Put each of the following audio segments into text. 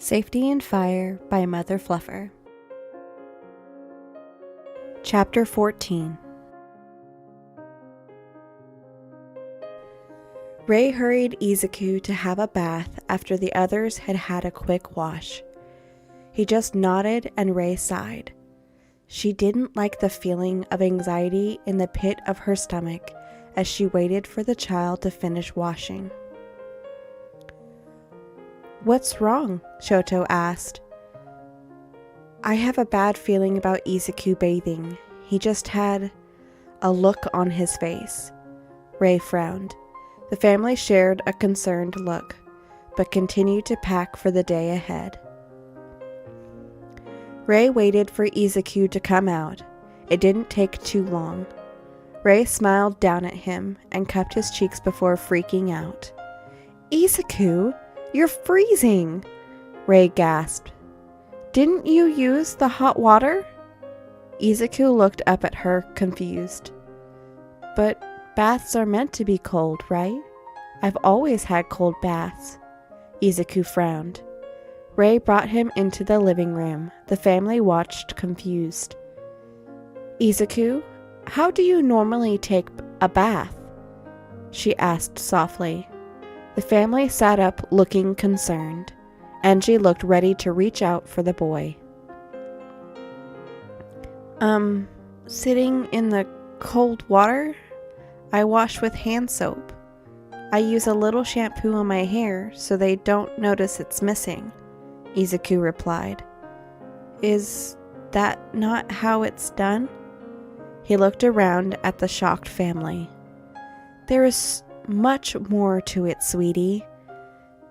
Safety and Fire by Mother Fluffer. Chapter 14. Ray hurried Izuku to have a bath after the others had had a quick wash. He just nodded and Ray sighed. She didn't like the feeling of anxiety in the pit of her stomach as she waited for the child to finish washing. "What's wrong?" Shoto asked. "I have a bad feeling about Izuku bathing. He just had a look on his face." Ray frowned. The family shared a concerned look, but continued to pack for the day ahead. Ray waited for Izuku to come out. It didn't take too long. Ray smiled down at him and cupped his cheeks before freaking out. "Izuku, you're freezing!" Ray gasped. "Didn't you use the hot water?" Izuku looked up at her, confused. "But baths are meant to be cold, right? I've always had cold baths." Izuku frowned. Ray brought him into the living room. The family watched, confused. "Izuku, how do you normally take a bath?" she asked softly. The family sat up, looking concerned. Angie looked ready to reach out for the boy. Sitting in the cold water? I wash with hand soap. I use a little shampoo on my hair so they don't notice it's missing," Izuku replied. "Is that not how it's done?" He looked around at the shocked family. "There is much more to it, sweetie."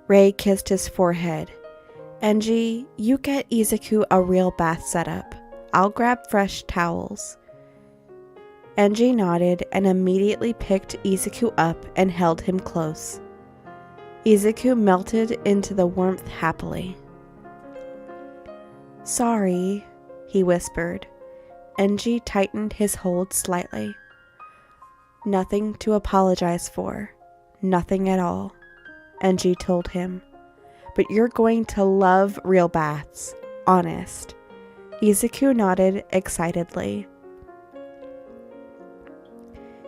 Ray kissed his forehead. "Angie, you get Izuku a real bath setup. I'll grab fresh towels." Angie nodded and immediately picked Izuku up and held him close. Izuku melted into the warmth happily. "Sorry," he whispered. Angie tightened his hold slightly. "Nothing to apologize for. Nothing at all," Angie told him. "But you're going to love real baths. Honest." Izuku nodded excitedly.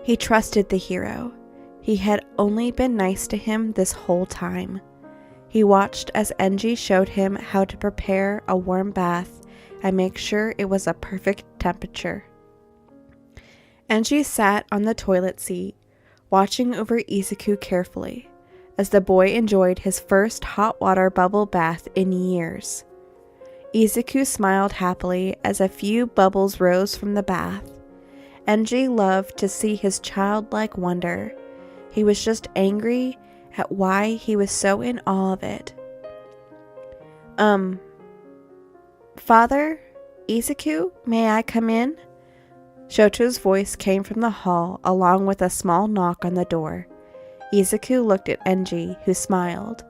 He trusted the hero. He had only been nice to him this whole time. He watched as Angie showed him how to prepare a warm bath and make sure it was a perfect temperature. Angie sat on the toilet seat, watching over Izuku carefully, as the boy enjoyed his first hot water bubble bath in years. Izuku smiled happily as a few bubbles rose from the bath. Angie loved to see his childlike wonder. He was just angry at why he was so in awe of it. Father? Izuku, may I come in?" Shoto's voice came from the hall along with a small knock on the door. Izuku looked at Angie, who smiled.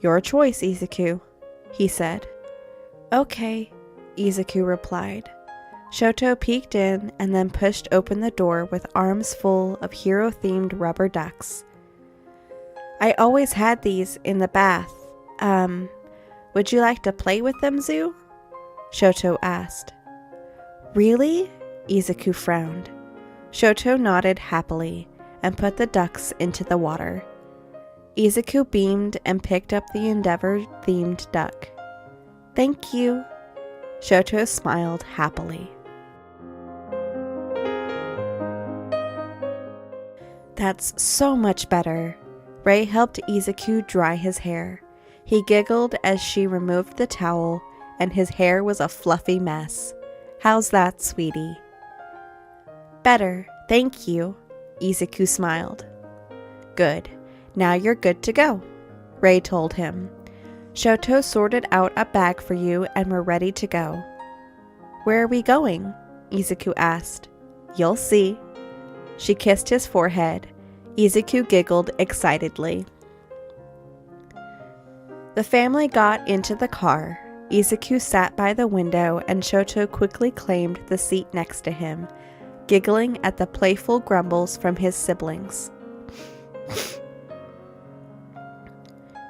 "Your choice, Izuku," he said. "Okay," Izuku replied. Shoto peeked in and then pushed open the door with arms full of hero-themed rubber ducks. "I always had these in the bath. Would you like to play with them, Zoo?" Shoto asked. "Really?" Izuku frowned. Shoto nodded happily and put the ducks into the water. Izuku beamed and picked up the Endeavor-themed duck. "Thank you." Shoto smiled happily. "That's so much better." Ray helped Izuku dry his hair. He giggled as she removed the towel, and his hair was a fluffy mess. "How's that, sweetie?" "Better, thank you," Izuku smiled. "Good. Now you're good to go," Ray told him. "Shoto sorted out a bag for you and we're ready to go." "Where are we going?" Izuku asked. "You'll see." She kissed his forehead. Izuku giggled excitedly. The family got into the car. Izuku sat by the window and Shoto quickly claimed the seat next to him, giggling at the playful grumbles from his siblings.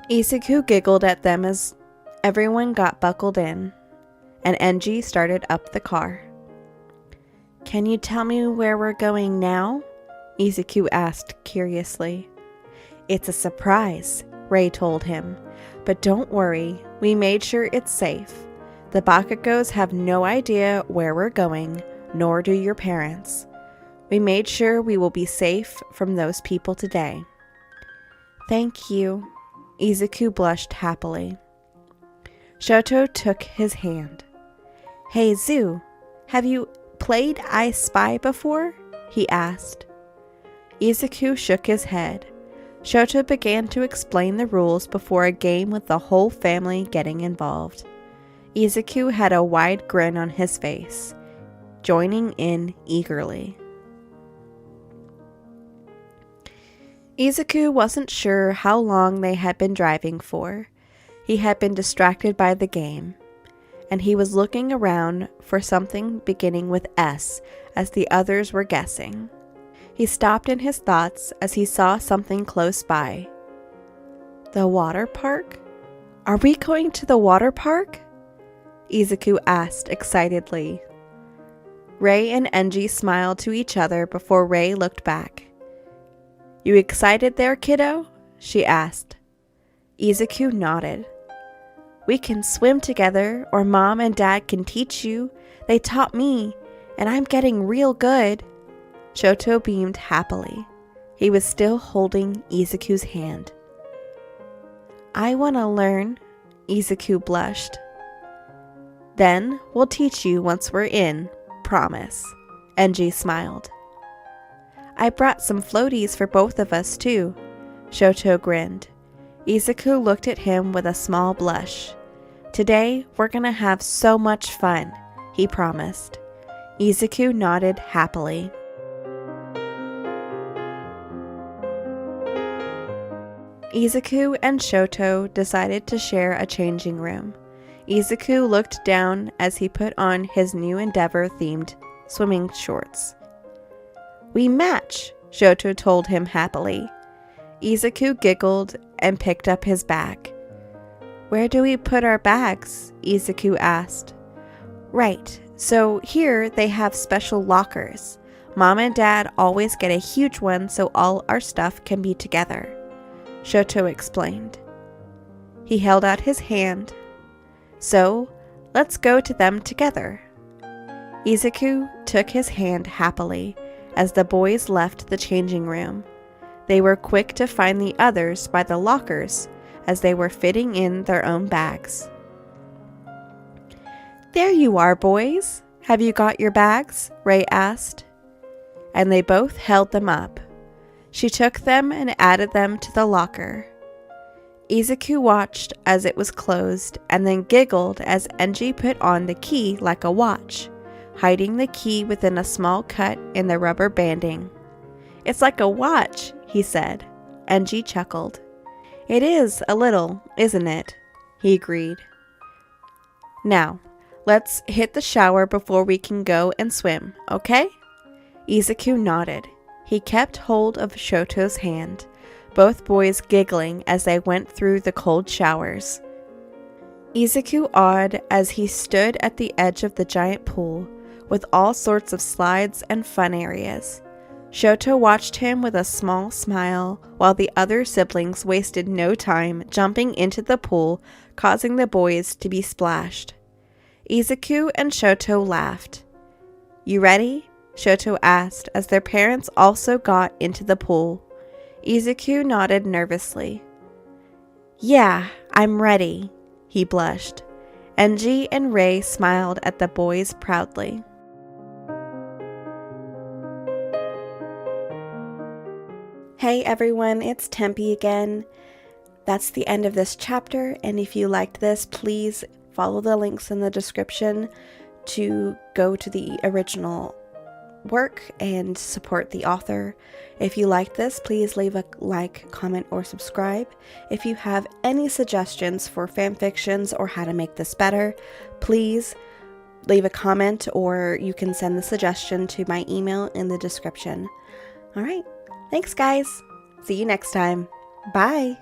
Izuku giggled at them as Everyone got buckled in, and Enji started up the car. "Can you tell me where we're going now?" Izuku asked curiously. "It's a surprise," Rei told him. "But don't worry, we made sure it's safe. The Bakugos have no idea where we're going, nor do your parents. We made sure we will be safe from those people today." "Thank you." Izuku blushed happily. Shoto took his hand. "Hey, Zu, have you played I Spy before?" he asked. Izuku shook his head. Shoto began to explain the rules before a game with the whole family getting involved. Izuku had a wide grin on his face, joining in eagerly. Izuku wasn't sure how long they had been driving for. He had been distracted by the game, and he was looking around for something beginning with S as the others were guessing. He stopped in his thoughts as he saw something close by. "The water park? Are we going to the water park?" Izuku asked excitedly. Rei and Enji smiled to each other before Rei looked back. "You excited there, kiddo?" she asked. Izuku nodded. "We can swim together, or Mom and Dad can teach you. They taught me, and I'm getting real good." Shoto beamed happily. He was still holding Izuku's hand. "I want to learn," Izuku blushed. "Then we'll teach you once we're in, promise," Enji smiled. "I brought some floaties for both of us too," Shoto grinned. Izuku looked at him with a small blush. "Today we're gonna have so much fun," he promised. Izuku nodded happily. Izuku and Shoto decided to share a changing room. Izuku looked down as he put on his new Endeavor-themed swimming shorts. "We match," Shoto told him happily. Izuku giggled and picked up his bag. "Where do we put our bags?" Izuku asked. "Right, so here they have special lockers. Mom and Dad always get a huge one so all our stuff can be together," Shoto explained. He held out his hand. "So, let's go to them together." Izuku took his hand happily as the boys left the changing room. They were quick to find the others by the lockers as they were fitting in their own bags. "There you are, boys. Have you got your bags?" Rei asked. And they both held them up. She took them and added them to the locker. Izuku watched as it was closed and then giggled as Enji put on the key like a watch, hiding the key within a small cut in the rubber banding. "It's like a watch," he said. Enji chuckled. "It is a little, isn't it?" he agreed. "Now, let's hit the shower before we can go and swim, okay?" Izuku nodded. He kept hold of Shoto's hand, both boys giggling as they went through the cold showers. Izuku awed as he stood at the edge of the giant pool, with all sorts of slides and fun areas. Shoto watched him with a small smile, while the other siblings wasted no time jumping into the pool, causing the boys to be splashed. Izuku and Shoto laughed. "You ready?" Shoto asked as their parents also got into the pool. Izuku nodded nervously. "Yeah, I'm ready," he blushed. Enji and Rei smiled at the boys proudly. Hey everyone, it's Tempe again. That's the end of this chapter, and if you liked this, please follow the links in the description to go to the original work and support the author. If you like this, please leave a like, comment, or subscribe. If you have any suggestions for fanfictions or how to make this better, please leave a comment, or you can send the suggestion to my email in the description. Alright, thanks guys. See you next time. Bye.